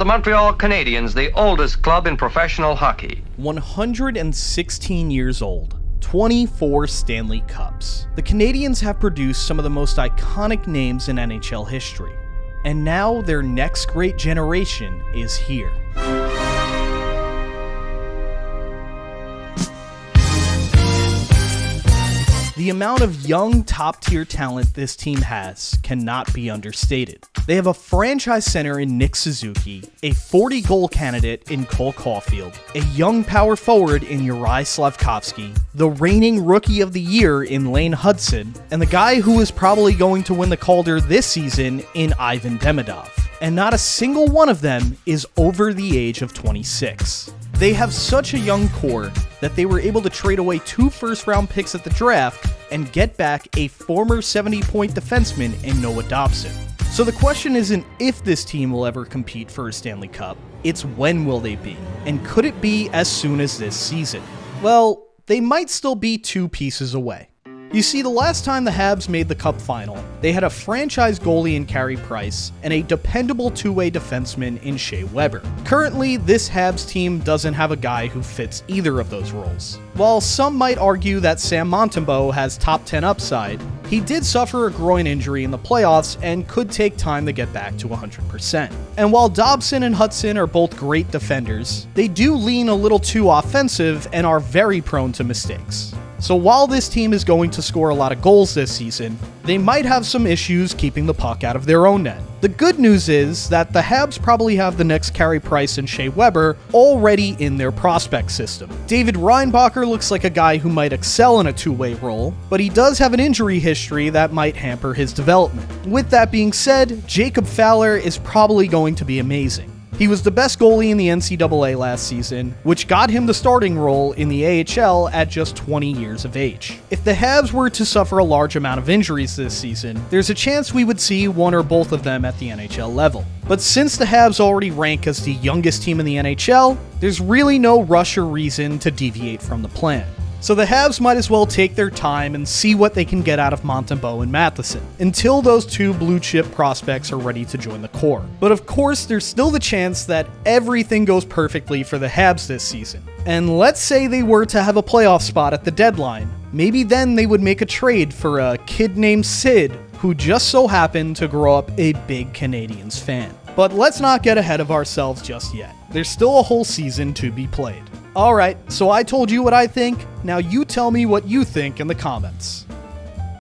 The Montreal Canadiens, the oldest club in professional hockey. 116 years old. 24 Stanley Cups. The Canadiens have produced some of the most iconic names in NHL history. And now their next great generation is here. The amount of young, top-tier talent this team has cannot be understated. They have a franchise center in Nick Suzuki, a 40-goal candidate in Cole Caulfield, a young power forward in Uri Slafkovsky, the reigning Rookie of the Year in Lane Hudson, and the guy who is probably going to win the Calder this season in Ivan Demidov. And not a single one of them is over the age of 26. They have such a young core that they were able to trade away 2 first-round picks at the draft and get back a former 70-point defenseman in Noah Dobson. So the question isn't if this team will ever compete for a Stanley Cup, it's when will they be, and could it be as soon as this season? Well, they might still be 2 pieces away. You see, the last time the Habs made the Cup final, they had a franchise goalie in Carey Price and a dependable two-way defenseman in Shea Weber. Currently, this Habs team doesn't have a guy who fits either of those roles. While some might argue that Sam Montembeault has top 10 upside, he did suffer a groin injury in the playoffs and could take time to get back to 100%. And while Dobson and Hudson are both great defenders, they do lean a little too offensive and are very prone to mistakes. So while this team is going to score a lot of goals this season, they might have some issues keeping the puck out of their own net. The good news is that the Habs probably have the next Carey Price and Shea Weber already in their prospect system. David Reinbacher looks like a guy who might excel in a two-way role, but he does have an injury history that might hamper his development. With that being said, Jacob Fowler is probably going to be amazing. He was the best goalie in the NCAA last season, which got him the starting role in the AHL at just 20 years of age. If the Habs were to suffer a large amount of injuries this season, there's a chance we would see one or both of them at the NHL level. But since the Habs already rank as the youngest team in the NHL, there's really no rush or reason to deviate from the plan. So the Habs might as well take their time and see what they can get out of Montembeault and Matheson, until those 2 blue-chip prospects are ready to join the core. But of course, there's still the chance that everything goes perfectly for the Habs this season. And let's say they were to have a playoff spot at the deadline. Maybe then they would make a trade for a kid named Sid, who just so happened to grow up a big Canadiens fan. But let's not get ahead of ourselves just yet. There's still a whole season to be played. Alright, so I told you what I think, now you tell me what you think in the comments.